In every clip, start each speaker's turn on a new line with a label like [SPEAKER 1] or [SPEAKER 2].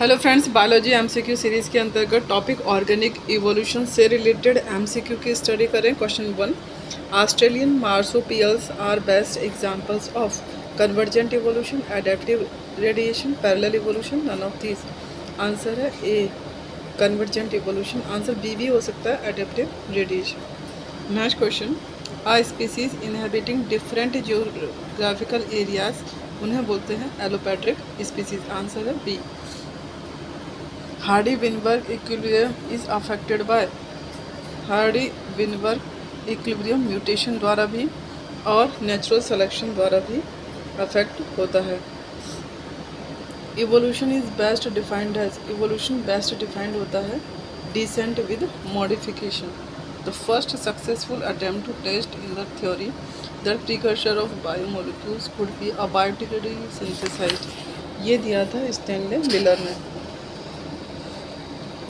[SPEAKER 1] Hello friends, biology MCQ series के अंतर्गत topic organic evolution से रिलेटेड एमसीक्यू की स्टडी करें। Question 1, Australian marsupials are best examples of convergent evolution, adaptive radiation, parallel evolution, none of these. Answer है A convergent evolution. Answer B भी हो सकता है adaptive radiation. Next question, a species inhabiting different geographical areas उन्हें बोलते हैं allopatric species. Answer है B. Hardy Weinberg equilibrium is affected by Hardy Weinberg equilibrium mutation द्वारा भी और नेचुरल सिलेक्शन द्वारा भी अफेक्ट होता है। Evolution is best defined as, evolution best defined होता है descent with modification, the first successful attempt to test in the theory that precursor of biomolecules could be abiotically synthesized. ये दिया था Stanley Miller ने।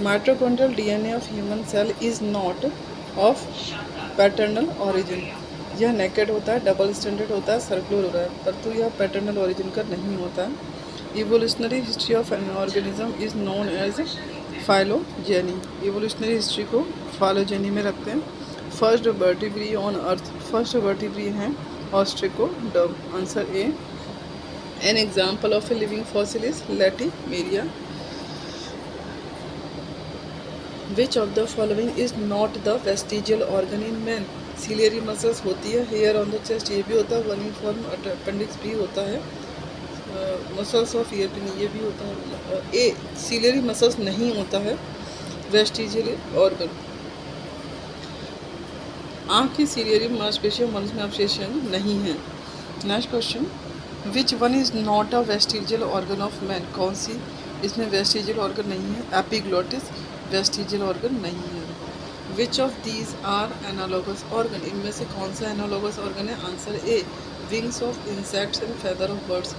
[SPEAKER 1] Mitochondrial DNA of human cell is not of paternal origin. यह naked होता है, double standard होता है, circular होता है, परंतु यह पैटर्नल ओरिजिन का नहीं होता है। Evolutionary history of an organism is known as phylogeny. Evolutionary history को फाइलोजेनी में रखते हैं। First vertebrate on earth, first vertebrate हैं ostracoderm. Answer A. An example of a living fossil is latimeria. Which of the following is not the vestigial organ in man. Ciliary muscles होती है, hair on the chest ये भी होता है, वर्निफॉर्म appendix भी होता है, मसल्स ऑफ ईयर पिन ये भी होता है। ए सिलियरी मसल्स नहीं होता है वेस्टिजियल ऑर्गन। आँख की सिलियरी मांसपेशियों मनुष्य में अवशेषण नहीं है। Next question, which one is not a vestigial organ of man. कौन सी इसमें वेस्टिजियल ऑर्गन नहीं है। एपिग्लोटिस वेस्टिजियल ऑर्गन नहीं है। Which of these are analogous organ, इनमें से कौन सा एनालॉगस ऑर्गन है। Answer A wings of insects and feather of birds.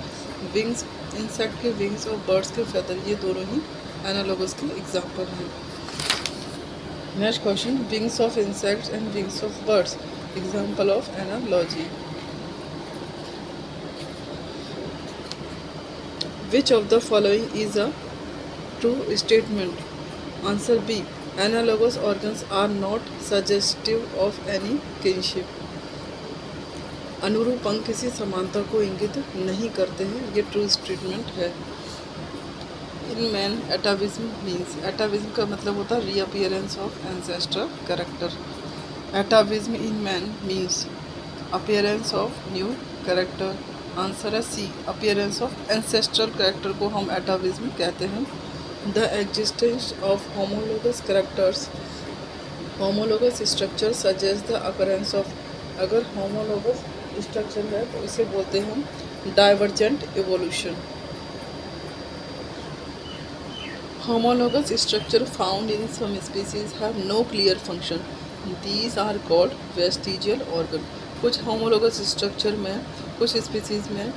[SPEAKER 1] Wings insect के विंग्स और बर्ड्स के फेदर ये दोनों ही एनालॉगस के एग्जाम्पल हैं। Next question, wings of insects and wings of birds example of analogy. Which of the following is a true statement. Answer B analogous organs are not suggestive of any kinship. अनुरूप अंग किसी समानता को इंगित नहीं करते हैं, ये ट्रू स्टेटमेंट है। इन मैन एटाविज्म मीन्स, एटाविज्म का मतलब होता है reappearance of ancestral character. एटाविज्म in man means appearance of new character. Answer है सी अपीयरेंस ऑफ एंसेस्ट्रल कैरेक्टर को हम एटाविज्म कहते हैं। The existence of homologous characters, homologous structure suggests the occurrence of, अगर homologous structure है तो इसे बोलते हैं हम divergent evolution। Homologous structure found in some species have no clear function. These are called vestigial organ। कुछ homologous structure में कुछ species में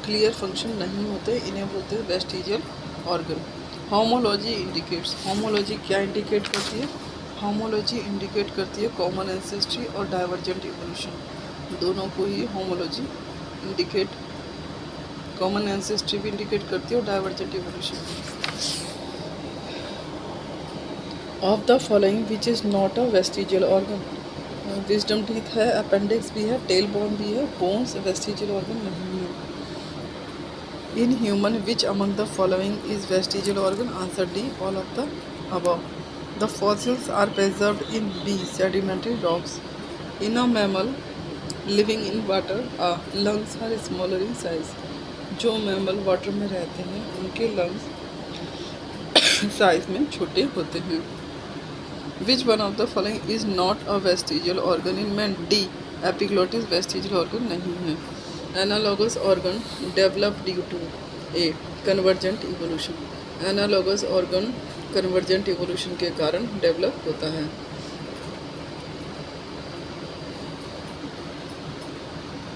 [SPEAKER 1] clear function नहीं होते, इन्हें बोलते हैं vestigial organ। Homology indicates, homology क्या इंडिकेट करती है। होमोलॉजी इंडिकेट करती है कॉमन एंसेस्ट्री और डाइवर्जेंट इवोल्यूशन, दोनों को ही होमोलॉजी इंडिकेट, कॉमन एंसेस्ट्री भी इंडिकेट करती है और divergent evolution. Of the following which is not a vestigial organ. Wisdom teeth है, अपेंडिक्स भी है, टेल बोन भी है, बोन्स वेस्टिजियल ऑर्गन नहीं है। In human, which among the following is vestigial organ? Answer D, all of the above. The fossils are preserved in B, sedimentary rocks. In a mammal living in water, lungs are smaller in size. जो mammal water में रहते हैं उनके lungs size में छोटे होते हैं। Which one of the following is not a vestigial organ in man? D, epiglottis vestigial organ नहीं है। Analogous organ develop due to a convergent evolution. Analogous organ convergent evolution के कारण डेवलप होता है।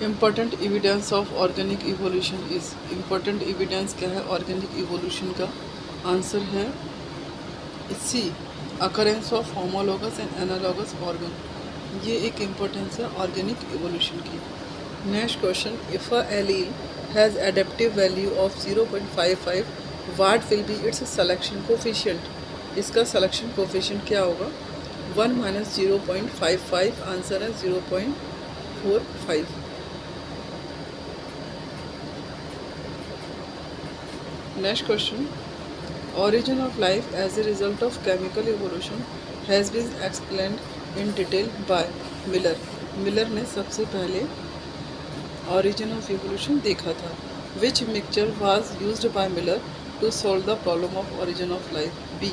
[SPEAKER 1] Important evidence of organic evolution is, important evidence क्या है organic evolution का। Answer है C occurrence of homologous and analogous organ, ये एक इम्पोर्टेंस है ऑर्गेनिक इवोल्यूशन की। Next question, if a allele has adaptive value of 0.55 what will be it's selection coefficient, इसका selection coefficient क्या होगा? 1 माइनस 0.55, आंसर है 0.45। Next question, origin of life as a result of chemical evolution has been explained in detail by Miller। Miller ने सबसे पहले origin of evolution देखा था। Which mixture was used by Miller to solve the problem of origin of life? B,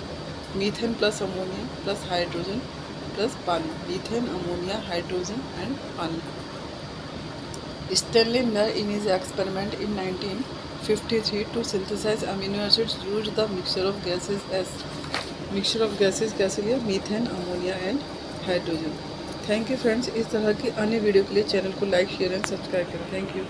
[SPEAKER 1] methane plus ammonia plus hydrogen plus पानी, methane ammonia hydrogen and पानी। Stanley Miller in his experiment in 1953 to synthesize amino acids used the mixture of gases as कैसे लिया? Methane, ammonia and hydrogen. Thank you friends. इस तरह की अन्य video के लिए चैनल को लाइक शेयर एंड सब्सक्राइब करें। Thank you.